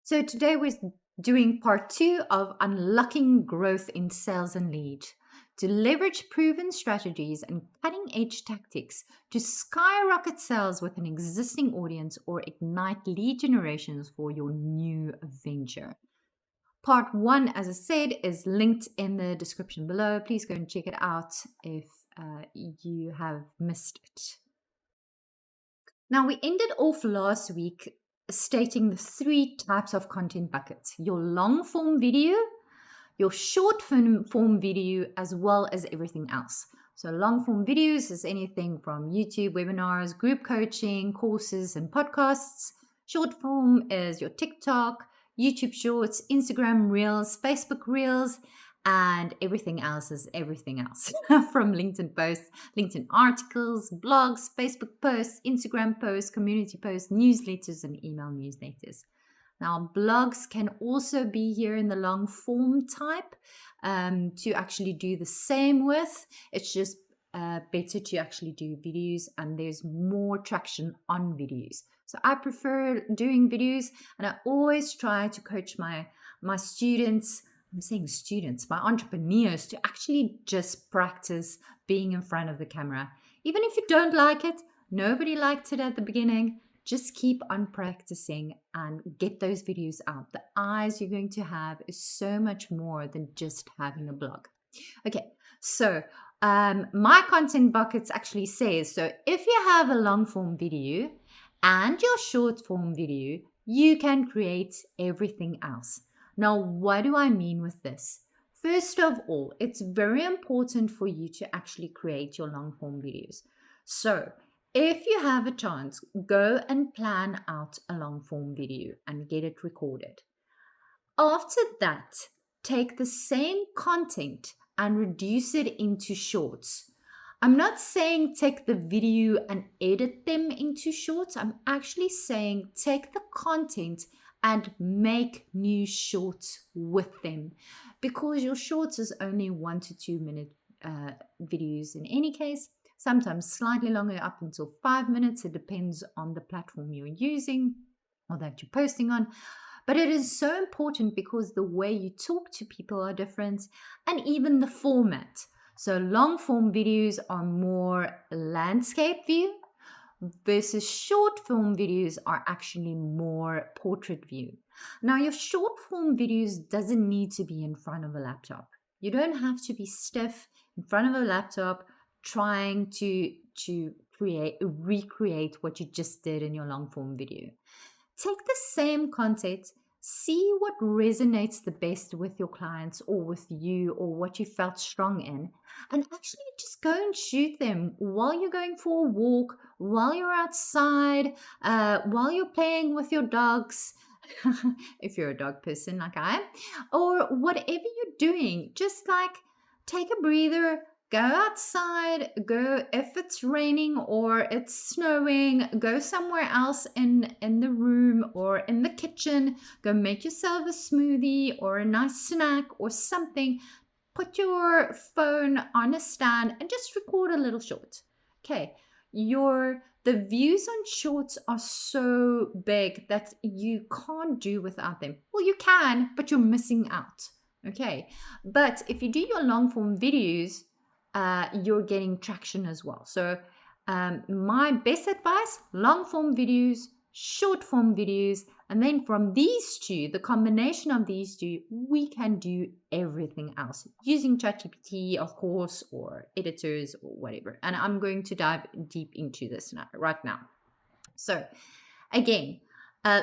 So today we're doing part 2 of unlocking growth in sales and leads. To leverage proven strategies and cutting edge tactics to skyrocket sales with an existing audience or ignite lead generations for your new venture. Part 1, as I said, is linked in the description below. Please go and check it out if you have missed it. Now, we ended off last week stating the 3 types of content buckets: your long form video, your short form video, as well as everything else. So long form videos is anything from YouTube, webinars, group coaching, courses, and podcasts. Short form is your TikTok, YouTube Shorts, Instagram Reels, Facebook Reels, and everything else is everything else from LinkedIn posts, LinkedIn articles, blogs, Facebook posts, Instagram posts, community posts, newsletters, and email newsletters. Now, blogs can also be here in the long form type to actually do the same with. It's just better to actually do videos, and there's more traction on videos. So I prefer doing videos, and I always try to coach my students. I'm saying students, my entrepreneurs, to actually just practice being in front of the camera. Even if you don't like it, nobody liked it at the beginning. Just keep on practicing and get those videos out. The eyes you're going to have is so much more than just having a blog. Okay, so my content buckets actually says, so if you have a long form video and your short form video, you can create everything else. Now, what do I mean with this? First of all, it's very important for you to actually create your long form videos. So if you have a chance, go and plan out a long form video and get it recorded. After that, take the same content and reduce it into shorts. I'm not saying take the video and edit them into shorts. I'm actually saying take the content and make new shorts with them, because your shorts is only 1 to 2 minute videos in any case, sometimes slightly longer, up until 5 minutes. It depends on the platform you're using or that you're posting on. But it is so important because the way you talk to people are different, and even the format. So long form videos are more landscape view, versus short form videos are actually more portrait view. Now, your short form videos doesn't need to be in front of a laptop. You don't have to be stiff in front of a laptop trying to recreate what you just did in your long form video. Take the same content, see what resonates the best with your clients or with you, or what you felt strong in, and actually just go and shoot them while you're going for a walk, while you're outside, while you're playing with your dogs, if you're a dog person like I am, or whatever you're doing. Just like take a breather, go outside, go, if it's raining or it's snowing, go somewhere else in the room or in the kitchen, go make yourself a smoothie or a nice snack or something. Put your phone on a stand and just record a little short. Okay, the views on shorts are so big that you can't do without them. Well, you can, but you're missing out. Okay, but if you do your long form videos, you're getting traction as well. So my best advice: long form videos, short form videos, and then from these two, the combination of these two, we can do everything else using ChatGPT, of course, or editors or whatever. And I'm going to dive deep into this right now. So again,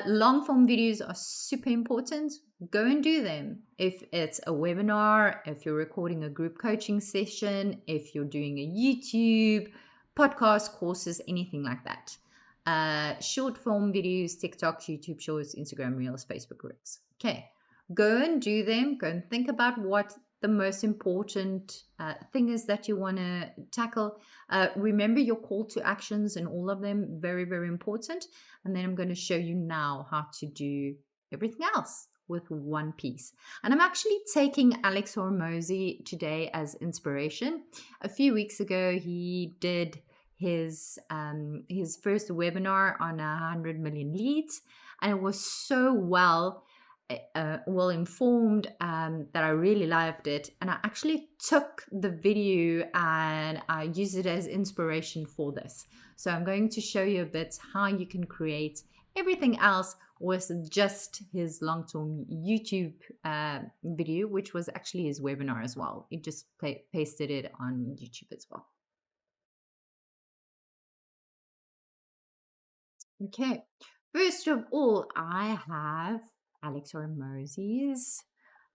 long form videos are super important. Go and do them. If it's a webinar, if you're recording a group coaching session, if you're doing a YouTube, podcast, courses, anything like that. Short form videos, TikTok, YouTube Shorts, Instagram Reels, Facebook Reels. Okay, go and do them. Go and think about what the most important thing is that you want to tackle. Remember your call to actions and all of them, very, very important. And then I'm going to show you now how to do everything else with one piece. And I'm actually taking Alex Hormozi today as inspiration. A few weeks ago, he did his first webinar on 100 million leads, and it was so well well informed, that I really loved it, and I actually took the video and I used it as inspiration for this. So I'm going to show you a bit how you can create. Everything else was just his long-term YouTube video, which was actually his webinar as well. He just pasted it on YouTube as well. Okay, first of all, I have Alex Hormozi's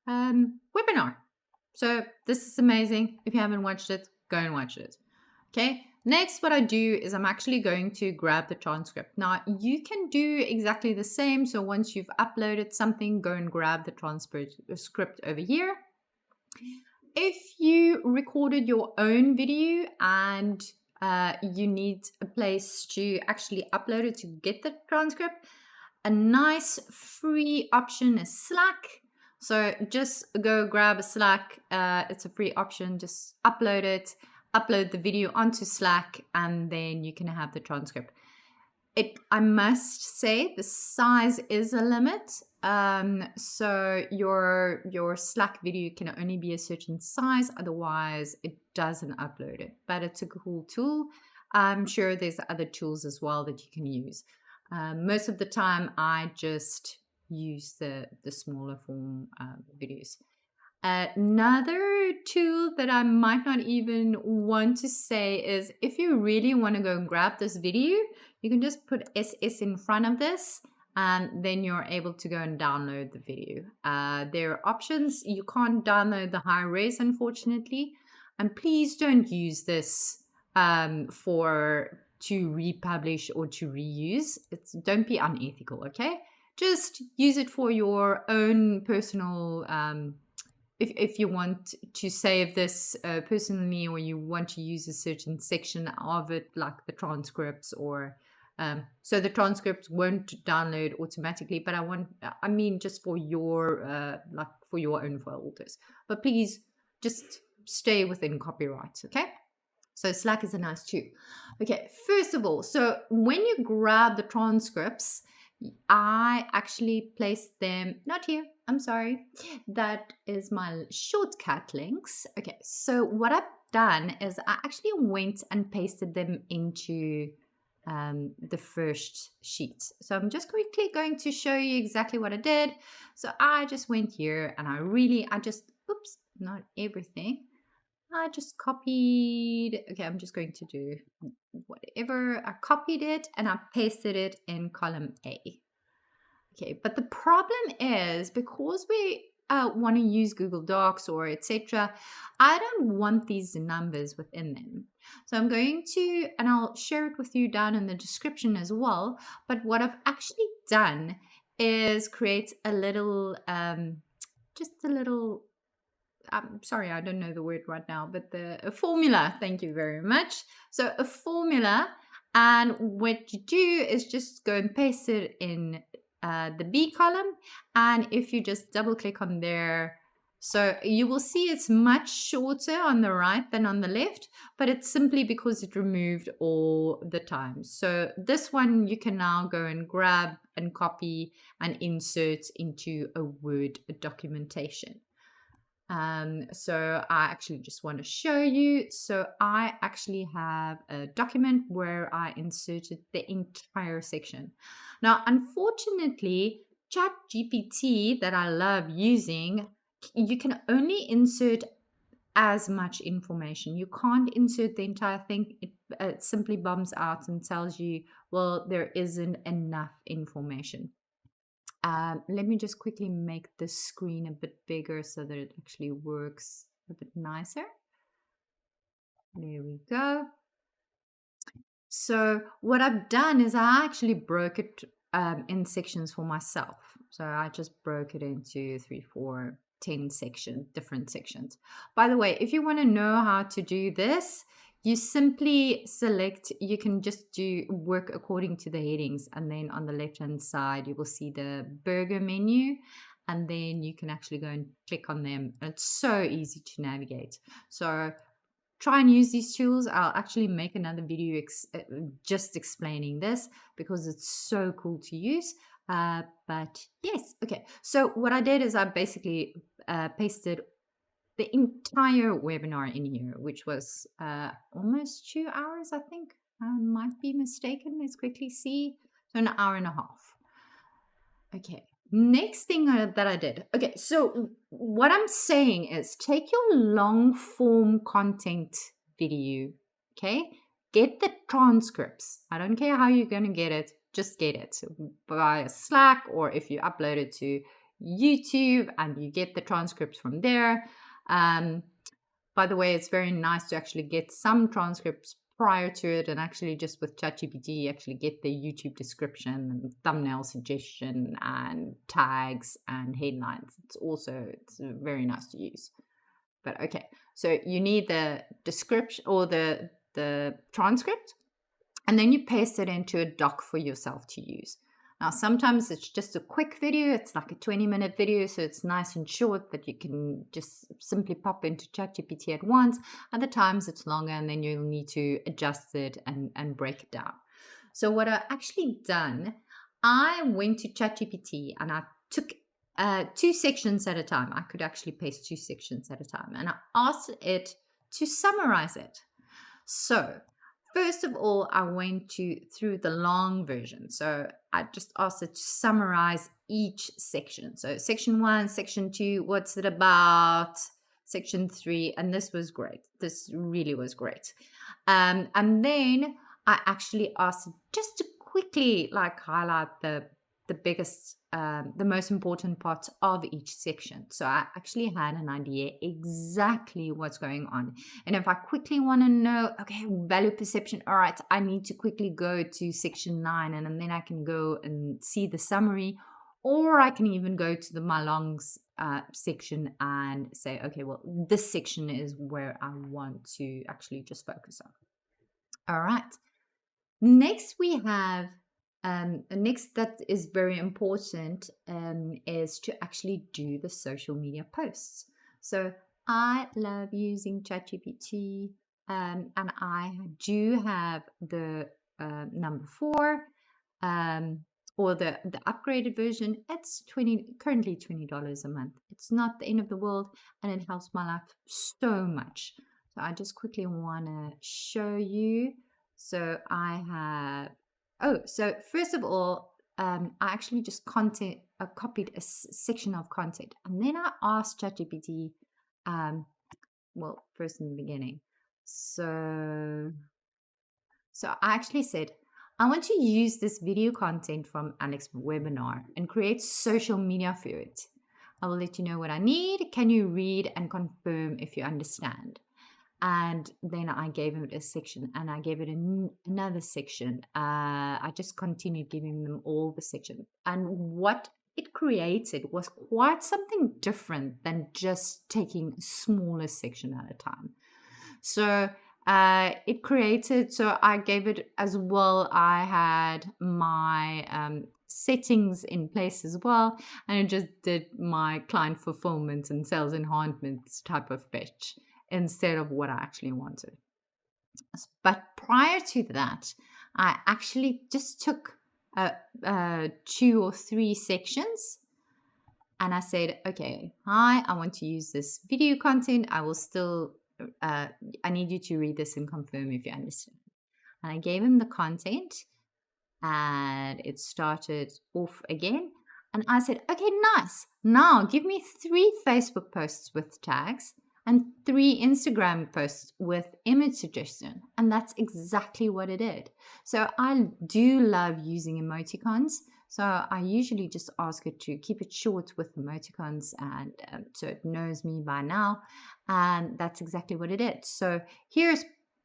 webinar. So this is amazing. If you haven't watched it, go and watch it. Okay, next what I do is I'm actually going to grab the transcript. Now you can do exactly the same. So once you've uploaded something, go and grab the transcript script over here. If you recorded your own video and you need a place to actually upload it to get the transcript, a nice free option is Slack. So just go grab a Slack. It's a free option. Just upload it, upload the video onto Slack, and then you can have the transcript. I must say the size is a limit. So your Slack video can only be a certain size, otherwise it doesn't upload it. But it's a cool tool. I'm sure there's other tools as well that you can use. Most of the time, I just use the smaller form videos. Another tool that I might not even want to say is if you really want to go and grab this video, you can just put SS in front of this and then you're able to go and download the video. There are options. You can't download the high res, unfortunately. And please don't use this to republish or to reuse. Don't be unethical, okay? Just use it for your own personal if you want to save this personally, or you want to use a certain section of it, like the transcripts, or so the transcripts won't download automatically, but I mean just for your like for your own folders. But please just stay within copyright, okay? So Slack is a nice tool. Okay, first of all, so when you grab the transcripts, I actually placed them, not here, I'm sorry. That is my shortcut links. Okay, so what I've done is I actually went and pasted them into the first sheet. So I'm just quickly going to show you exactly what I did. So I just went here and oops, not everything. I just copied, okay, I'm just going to do whatever. I copied it and I pasted it in column A. Okay, but the problem is because we want to use Google Docs or etc., I don't want these numbers within them. So I'm going to, and I'll share it with you down in the description as well. But what I've actually done is create a little, just a little, I'm sorry, I don't know the word right now, but a formula. Thank you very much. So a formula, and what you do is just go and paste it in the B column. And if you just double click on there, so you will see it's much shorter on the right than on the left, but it's simply because it removed all the times. So this one you can now go and grab and copy and insert into a Word documentation. So I actually just want to show you. So I actually have a document where I inserted the entire section. Now, unfortunately, ChatGPT that I love using, you can only insert as much information. You can't insert the entire thing. It simply bombs out and tells you, well, there isn't enough information. Let me just quickly make the screen a bit bigger so that it actually works a bit nicer. There we go. So what I've done is I actually broke it in sections for myself. So I just broke it into 3, 4, 10 sections, different sections. By the way, if you want to know how to do this, you simply select, you can just work according to the headings, and then on the left hand side you will see the burger menu, and then you can actually go and click on them. It's so easy to navigate. So try and use these tools. I'll actually make another video just explaining this because it's so cool to use. But yes, okay. So what I did is I basically pasted the entire webinar in here, which was almost 2 hours, I think. I might be mistaken. Let's quickly see. So an hour and a half. Okay. Next thing that I did. Okay. So what I'm saying is take your long form content video. Okay. Get the transcripts. I don't care how you're going to get it. Just get it via Slack, or if you upload it to YouTube and you get the transcripts from there. By the way, it's very nice to actually get some transcripts prior to it, and actually just with ChatGPT, actually get the YouTube description and thumbnail suggestion and tags and headlines. It's very nice to use. But okay, so you need the description or the transcript, and then you paste it into a doc for yourself to use. Now, sometimes it's just a quick video. It's like a 20-minute video, so it's nice and short that you can just simply pop into ChatGPT at once. Other times it's longer, and then you'll need to adjust it and break it down. So what I actually done, I went to ChatGPT and I took 2 sections at a time. I could actually paste 2 sections at a time, and I asked it to summarize it. So first of all, I went through the long version. So I just asked it to summarize each section. So section 1, section 2, what's it about? Section 3, and this was great. This really was great. And then I actually asked it just to quickly highlight the biggest, the most important parts of each section. So I actually had an idea exactly what's going on. And if I quickly want to know, okay, value perception, all right, I need to quickly go to section 9, and then I can go and see the summary, or I can even go to the my longs section and say, okay, well, this section is where I want to actually just focus on. All right. Next, we have next that is very important is to actually do the social media posts. So I love using ChatGPT, and I do have the number 4 or the upgraded version. It's currently $20 a month. It's not the end of the world, and it helps my life so much. So I just quickly want to show you. So I have, so first of all, I actually just copied a section of content, and then I asked ChatGPT, well, first in the beginning. So I actually said, I want to use this video content from Alex webinar and create social media for it. I will let you know what I need. Can you read and confirm if you understand? And then I gave it a section, and I gave it another section. I just continued giving them all the sections. And what it created was quite something different than just taking a smaller section at a time. So it created, so I gave it as well. I had my settings in place as well, and it just did my client fulfillment and sales enhancement type of pitch instead of what I actually wanted. But prior to that, I actually just took 2 or 3 sections, and I said, okay, hi, I want to use this video content. I will still, I need you to read this and confirm if you understand. And I gave him the content, and it started off again. And I said, okay, nice. Now give me 3 Facebook posts with tags and 3 Instagram posts with image suggestion. And that's exactly what it did. So I do love using emoticons. So I usually just ask it to keep it short with emoticons, and so it knows me by now. And that's exactly what it did. So here's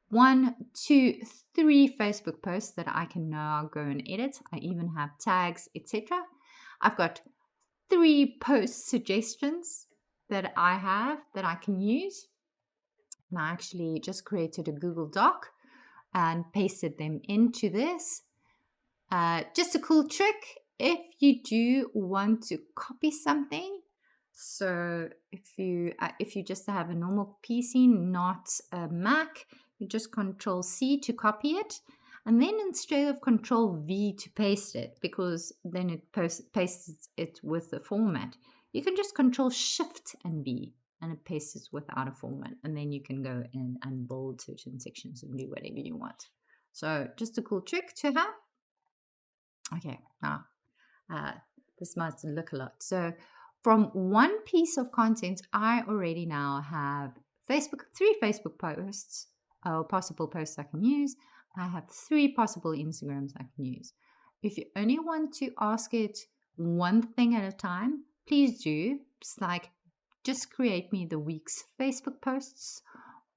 1, 2, 3 Facebook posts that I can now go and edit. I even have tags, etc. I've got 3 post suggestions that I have that I can use. And I actually just created a Google Doc and pasted them into this. Just a cool trick if you do want to copy something. So if you just have a normal PC, not a Mac, you just Control C to copy it. And then instead of Control V to paste it, because then it pastes it with the format, you can just Control Shift and V and it pastes it without a format. And then you can go in and bold certain sections and do whatever you want. So just a cool trick to have. Okay, now this must look a lot. So from one piece of content, I already now have 3 Facebook posts, or possible posts I can use. I have 3 possible Instagrams I can use. If you only want to ask it one thing at a time, please do. It's like, just create me the week's Facebook posts,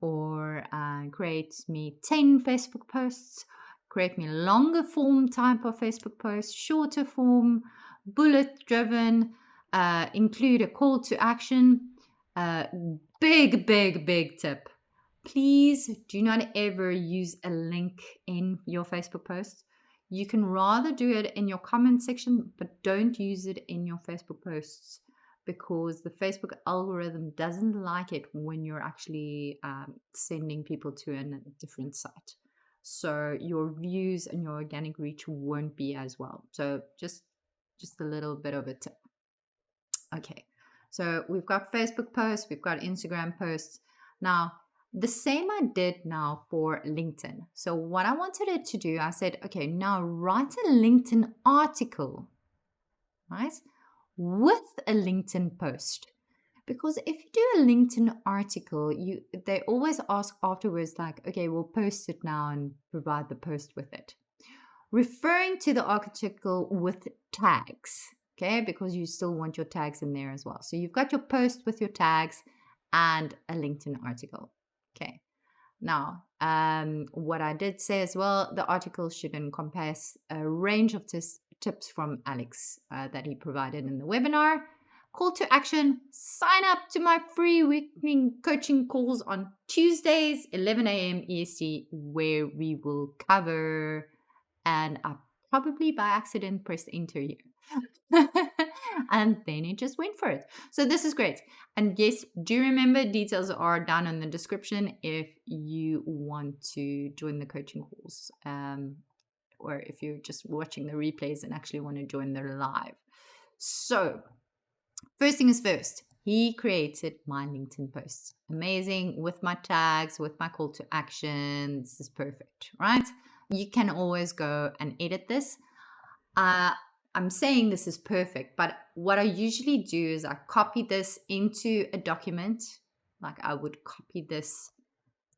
or create me 10 Facebook posts, create me longer form type of Facebook post, shorter form, bullet driven, include a call to action. Big tip. Please do not ever use a link in your Facebook post. You can rather do it in your comment section, but don't use it in your Facebook posts, because the Facebook algorithm doesn't like it when you're actually sending people to a different site. So your views and your organic reach won't be as well. So just a little bit of a tip. Okay, so we've got Facebook posts, we've got Instagram posts. Now, the same I did now for LinkedIn. So what I wanted it to do, I said, okay, now write a LinkedIn article, right, with a LinkedIn post. Because if you do a LinkedIn article, they always ask afterwards, like, okay, we'll post it now and provide the post with it. Referring to the article with tags, okay, because you still want your tags in there as well. So you've got your post with your tags and a LinkedIn article. Okay. Now, what I did say as well, the article should encompass a range of tips from Alex that he provided in the webinar. Call to action, sign up to my free weekly coaching calls on Tuesdays, 11 a.m. EST, where we will cover, and I probably by accident pressed enter here. And then it just went for it. So this is great. And yes, do remember, details are down in the description if you want to join the coaching calls, or if you're just watching the replays and actually want to join the live. So first thing is first, he created my LinkedIn posts. Amazing, with my tags, with my call to action. This is perfect, right? You can always go and edit this. I'm saying this is perfect, but what I usually do is I copy this into a document. Like I would copy this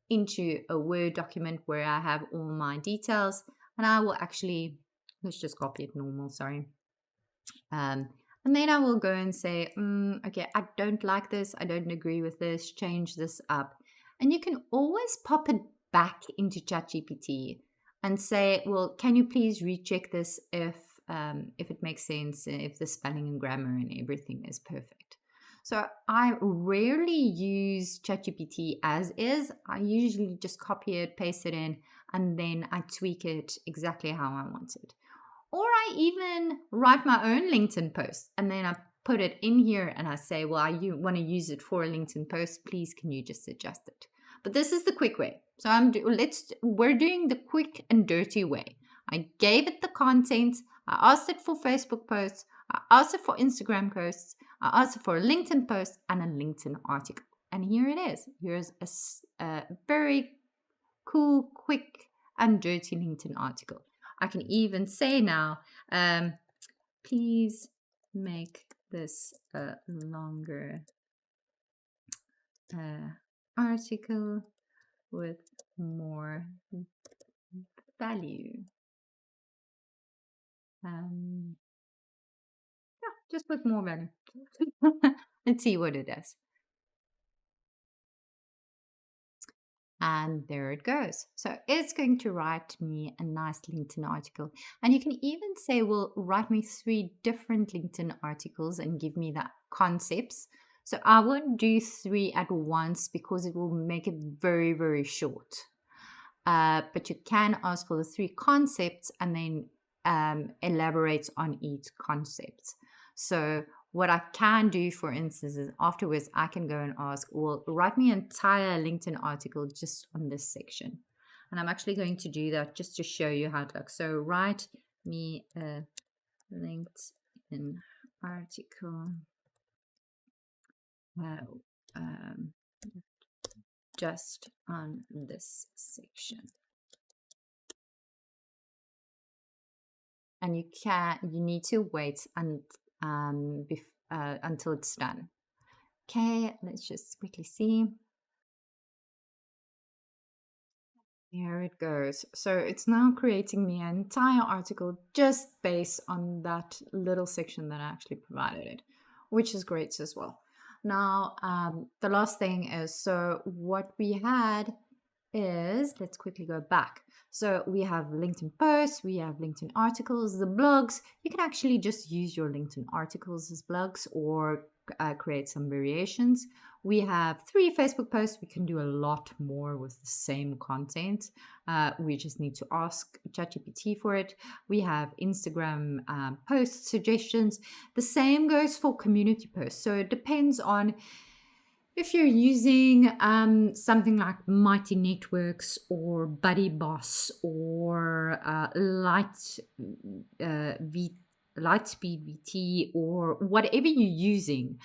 into a Word document where I have all my details, and I will actually, let's just copy it normal, sorry. And then I will go and say, okay, I don't like this. I don't agree with this. Change this up. And you can always pop it back into ChatGPT and say, well, can you please recheck this if it makes sense, if the spelling and grammar and everything is perfect. So I rarely use ChatGPT as is. I usually just copy it, paste it in, and then I tweak it exactly how I want it. Or I even write my own LinkedIn post and then I put it in here and I say, well, I want to use it for a LinkedIn post. Please, can you just adjust it? But this is the quick way. So we're doing the quick and dirty way. I gave it the content. I asked it for Facebook posts. I asked it for Instagram posts. I asked it for a LinkedIn post and a LinkedIn article. And here it is. Here's a very cool, quick, and dirty LinkedIn article. I can even say now, please make this a longer article with more value. Yeah, just with more value. Let's see what it does. And there it goes. So it's going to write me a nice LinkedIn article. And you can even say, well, write me 3 different LinkedIn articles and give me the concepts. So I won't do 3 at once because it will make it very, very short. But you can ask for the 3 concepts and then elaborate on each concept. So what I can do, for instance, is afterwards I can go and ask, well, write me an entire LinkedIn article just on this section. And I'm actually going to do that just to show you how it looks. So write me a LinkedIn article um, just on this section. And you need to wait until it's done. Okay, let's just quickly see. Here it goes. So it's now creating me an entire article just based on that little section that I actually provided it, which is great as well. Now, the last thing is, so what we had is, let's quickly go back. So we have LinkedIn posts, we have LinkedIn articles, the blogs. You can actually just use your LinkedIn articles as blogs or create some variations. We have 3 Facebook posts. We can do a lot more with the same content. We just need to ask ChatGPT for it. We have Instagram post suggestions. The same goes for community posts. So it depends on if you're using something like Mighty Networks or Buddy Boss or Lightspeed VT or whatever you're using,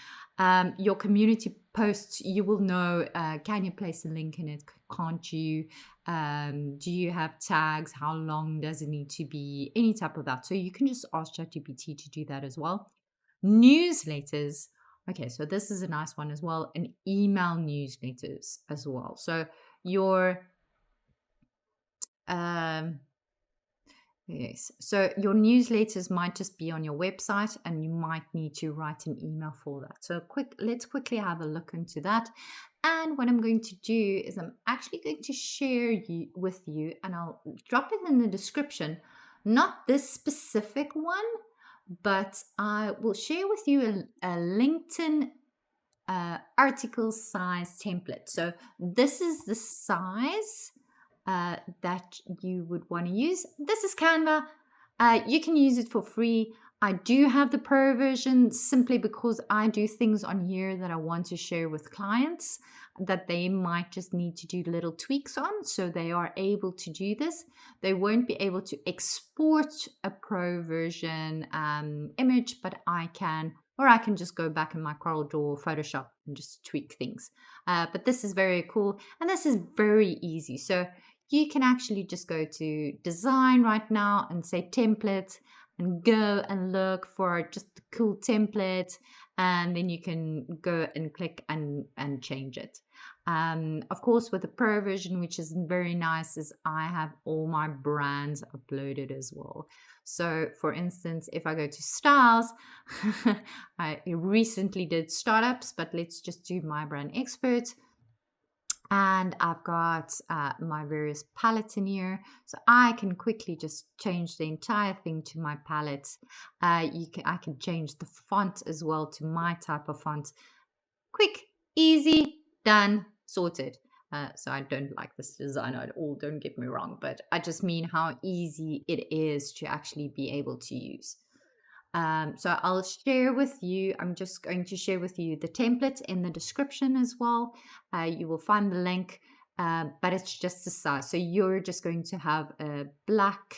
your community posts, you will know, can you place a link in it? Can't you? Do you have tags? How long does it need to be? Any type of that. So you can just ask ChatGPT to do that as well. Newsletters. Okay, so this is a nice one as well, and email newsletters as well. So your yes, so your newsletters might just be on your website, and you might need to write an email for that. So let's quickly have a look into that. And what I'm going to do is I'm actually going to share with you, and I'll drop it in the description. Not this specific one, but I will share with you a LinkedIn article size template. So this is the size that you would want to use. This is Canva. You can use it for free. I do have the pro version simply because I do things on here that I want to share with clients that they might just need to do little tweaks on, so they are able to do this. They won't be able to export a pro version image, but I can, or I can just go back in my CorelDRAW Photoshop and just tweak things. But this is very cool, and this is very easy. So you can actually just go to design right now and say template and go and look for just a cool template, and then you can go and click and change it. Of course, with the pro version, which is very nice, is I have all my brands uploaded as well. So for instance, if I go to styles, I recently did startups, but let's just do my brand expert. And I've got my various palettes in here, so I can quickly just change the entire thing to my palettes. I can change the font as well to my type of font. Quick, easy, done, sorted. So I don't like this design at all, don't get me wrong, but I just mean how easy it is to actually be able to use. So I'll share with you, I'm just going to share with you the template in the description as well. You will find the link, but it's just the size. So you're just going to have a black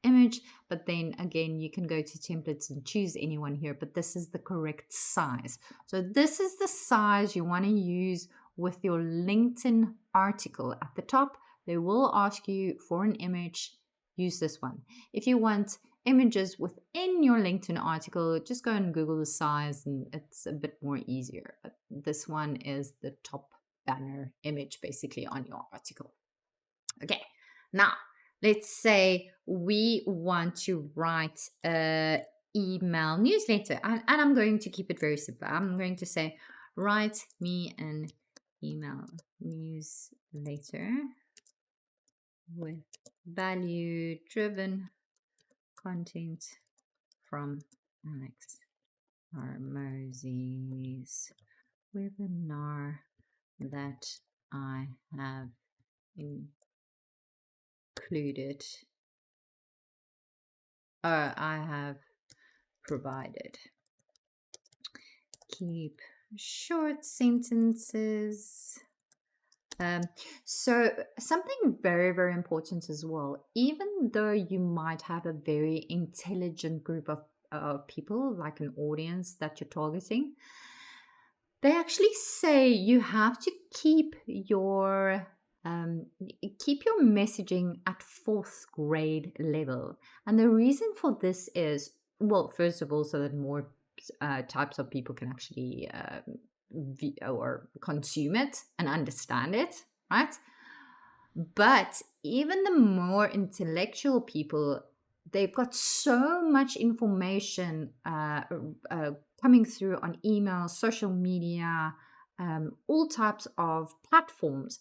image, but then again, you can go to templates and choose anyone here, but this is the correct size. So this is the size you want to use with your LinkedIn article. At the top, they will ask you for an image, use this one. If you want images within your LinkedIn article, just go and Google the size and it's a bit more easier. But this one is the top banner image basically on your article. Okay, now let's say we want to write a email newsletter, and I'm going to keep it very simple. I'm going to say, write me an email newsletter with value-driven content from Alex Hormozi's webinar that I have included, I have provided. Keep short sentences Um, so something very, very important as well, even though you might have a very intelligent group of people, like an audience that you're targeting, they actually say you have to um, keep your messaging at fourth grade level. And the reason for this is, well, first of all, so that more types of people can actually or consume it and understand it, right? But even the more intellectual people, they've got so much information uh, coming through on email, social media, all types of platforms,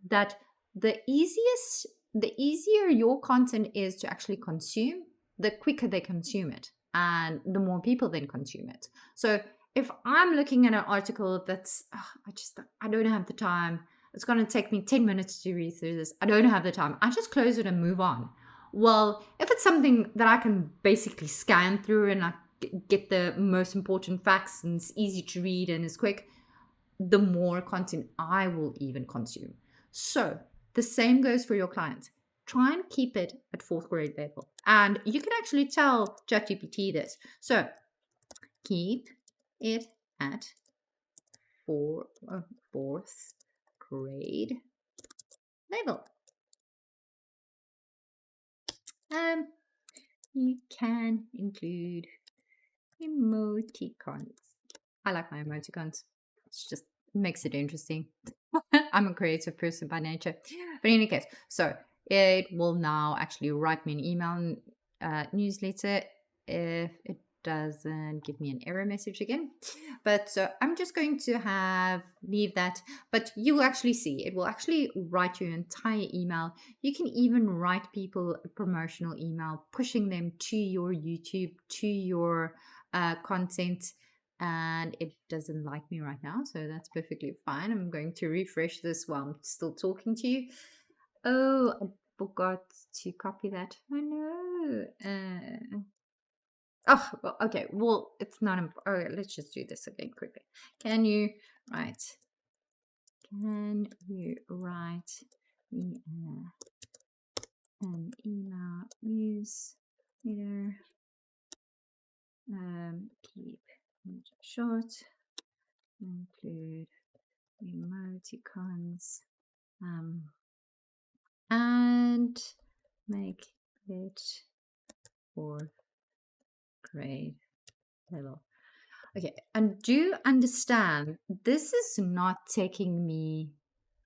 that the easier your content is to actually consume, the quicker they consume it, and the more people then consume it. So if I'm looking at an article that's, I don't have the time, it's going to take me 10 minutes to read through this, I don't have the time, I just close it and move on. Well, if it's something that I can basically scan through and I get the most important facts and it's easy to read and it's quick, the more content I will even consume. So the same goes for your clients. Try and keep it at fourth grade level. And you can actually tell ChatGPT this. So keep it at fourth grade level. Um, you can include emoticons. I like my emoticons. It just makes it interesting. I'm a creative person by nature. But in any case, so it will now actually write me an email newsletter if it doesn't give me an error message again. But so I'm just going to leave that. But you will actually see it will actually write you an entire email. You can even write people a promotional email, pushing them to your YouTube, to your content. And it doesn't like me right now, so that's perfectly fine. I'm going to refresh this while I'm still talking to you. Oh, I forgot to copy that. I know. Oh, well, okay. Well, it's not important. Okay, let's just do this again quickly. Can you write? Can you write me an email newsletter? Keep it short. Include emoticons. And make it fourth grade level. Okay, and do understand this is not taking me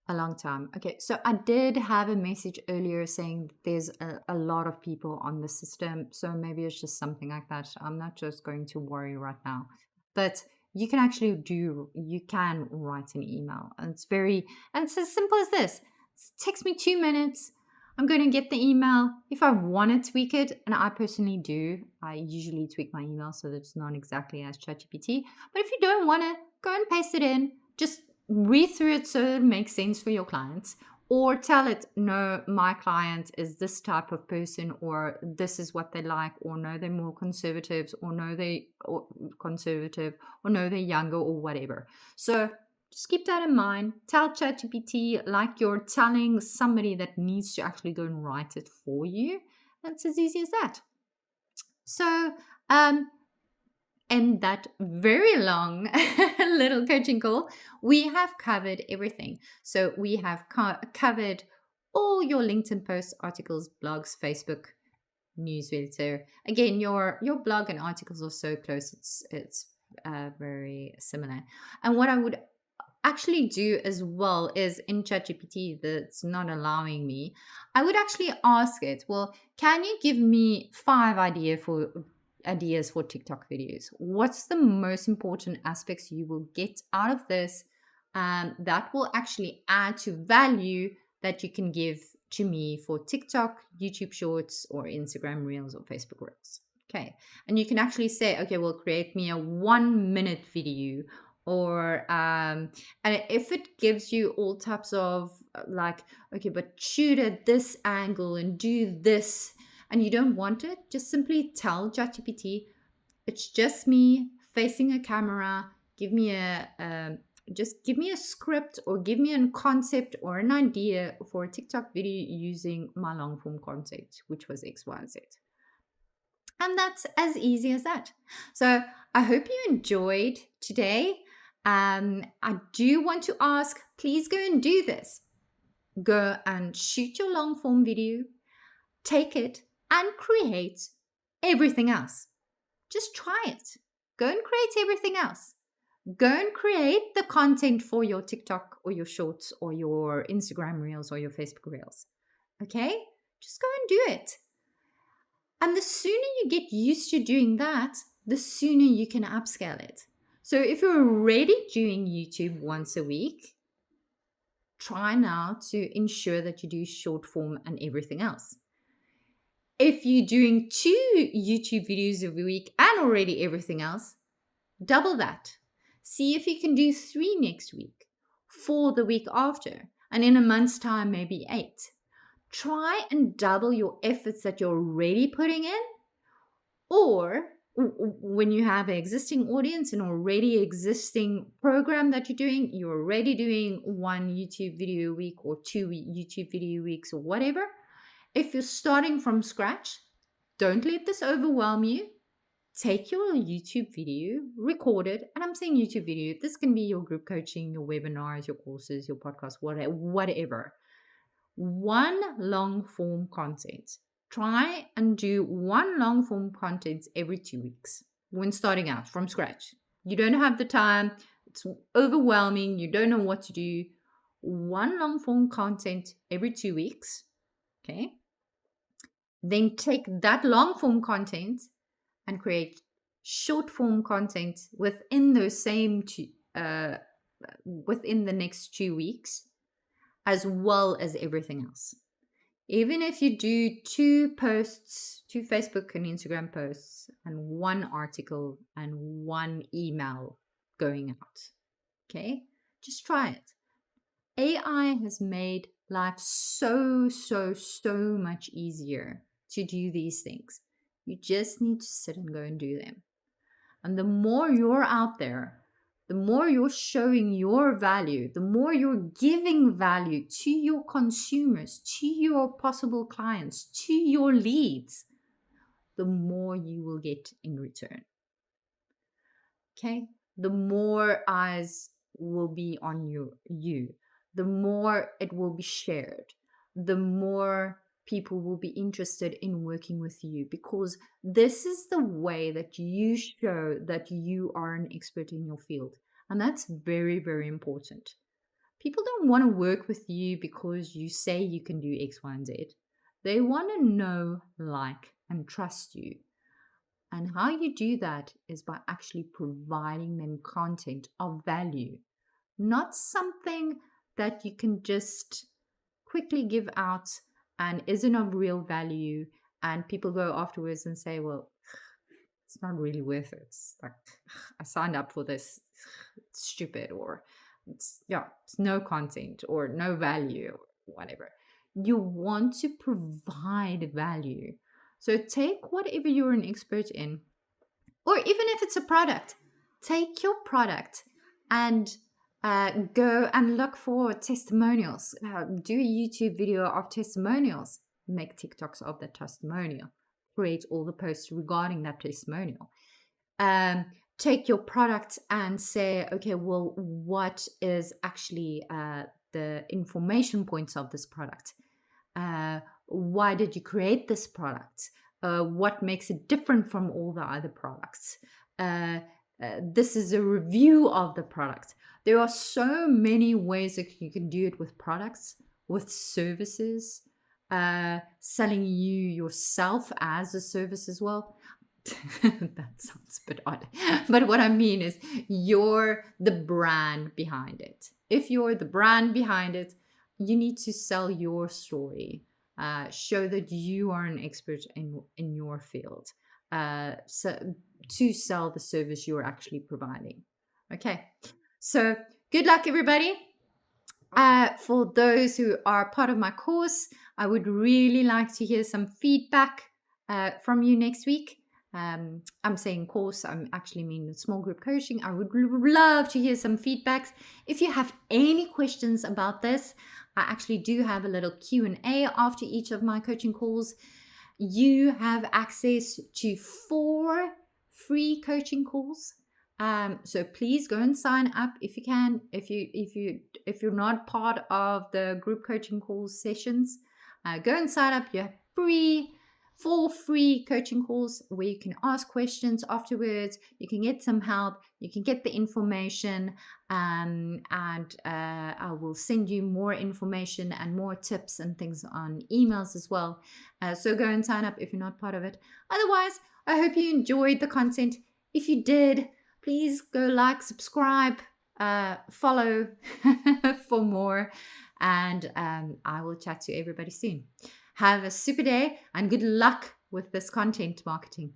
a long time. Okay, so I did have a message earlier saying there's a lot of people on the system, so maybe it's just something like that. I'm not just going to worry right now, but you can actually you can write an email, and it's as simple as this. It takes me 2 minutes. I'm going to get the email. If I want to tweak it, and I personally do, I usually tweak my email so that it's not exactly as ChatGPT. But if you don't want to, go and paste it in. Just read through it so it makes sense for your clients, or tell it, no, my client is this type of person, or this is what they like, or no, they're more conservatives, or no, they're younger, or whatever. So just keep that in mind. Tell ChatGPT like you're telling somebody that needs to actually go and write it for you. It's as easy as that. So in that very long little coaching call, we have covered everything. So we have covered all your LinkedIn posts, articles, blogs, Facebook, newsletter. Again, your blog and articles are so close; it's very similar. And what I would actually do as well is in ChatGPT that's not allowing me, I would actually ask it, well, can you give me 5 ideas for TikTok videos? What's the most important aspects you will get out of this that will actually add to value that you can give to me for TikTok, YouTube Shorts, or Instagram Reels or Facebook Reels? Okay. And you can actually say, okay, well, create me a 1 minute video, or and if it gives you all types of like, okay, but shoot at this angle and do this, and you don't want it, just simply tell ChatGPT, it's just me facing a camera. Give me just give me a script or give me a concept or an idea for a TikTok video using my long form content, which was X, Y, Z. And that's as easy as that. So I hope you enjoyed today. I do want to ask, please go and do this. Go and shoot your long form video, take it and create everything else. Just try it. Go and create everything else. Go and create the content for your TikTok or your shorts or your Instagram reels or your Facebook reels. Okay? Just go and do it. And the sooner you get used to doing that, the sooner you can upscale it. So if you're already doing YouTube once a week, try now to ensure that you do short form and everything else. If you're doing 2 YouTube videos a week and already everything else, double that. See if you can do 3 next week, 4 the week after, and in a month's time, maybe 8. Try and double your efforts that you're already putting in, or when you have an existing audience and already existing program that you're doing, you're already doing 1 YouTube video a week or 2 YouTube video weeks or whatever. If you're starting from scratch, don't let this overwhelm you. Take your YouTube video, record it, and I'm saying YouTube video, this can be your group coaching, your webinars, your courses, your podcast, whatever. 1 long form content. Try and do 1 long form content every 2 weeks when starting out from scratch. You don't have the time, it's overwhelming, you don't know what to do. 1 long form content every 2 weeks. Okay. Then take that long form content and create short form content within those same within the next 2 weeks, as well as everything else. Even if you do 2 posts, 2 Facebook and Instagram posts, and 1 article and 1 email going out. Okay? Just try it. AI has made life so much easier to do these things. You just need to sit and go and do them. And the more you're out there, the more you're showing your value, the more you're giving value to your consumers, to your possible clients, to your leads, the more you will get in return. Okay? The more eyes will be on you, the more it will be shared, the more people will be interested in working with you, because this is the way that you show that you are an expert in your field. And that's very, very important. People don't want to work with you because you say you can do X, Y, and Z. They want to know, like, and trust you. And how you do that is by actually providing them content of value, not something that you can just quickly give out and isn't of real value, and people go afterwards and say, well, it's not really worth it. It's like, I signed up for this, it's stupid, or it's no content or no value or whatever. You want to provide value. So take whatever you're an expert in, or even if it's a product, take your product and go and look for testimonials. Do a YouTube video of testimonials. Make TikToks of that testimonial. Create all the posts regarding that testimonial. Take your product and say, okay, well, what is actually the information points of this product? Why did you create this product? What makes it different from all the other products? This is a review of the product. There are so many ways that you can do it with products, with services, selling you yourself as a service as well. That sounds a bit odd. But what I mean is you're the brand behind it. If you're the brand behind it, you need to sell your story. Show that you are an expert in your field. So to sell the service you're actually providing. Okay. So good luck, everybody. For those who are part of my course, I would really like to hear some feedback from you next week. I'm saying course, I'm actually mean small group coaching. I would love to hear some feedbacks. If you have any questions about this, I actually do have a little Q&A after each of my coaching calls. You have access to 4 free coaching calls. So please go and sign up if you can. If you're not part of the group coaching calls sessions, go and sign up. You have free 4 free coaching calls where you can ask questions afterwards. You can get some help. You can get the information, and I will send you more information and more tips and things on emails as well. So go and sign up if you're not part of it. Otherwise, I hope you enjoyed the content. If you did, please go like, subscribe, follow for more, and I will chat to everybody soon. Have a super day and good luck with this content marketing.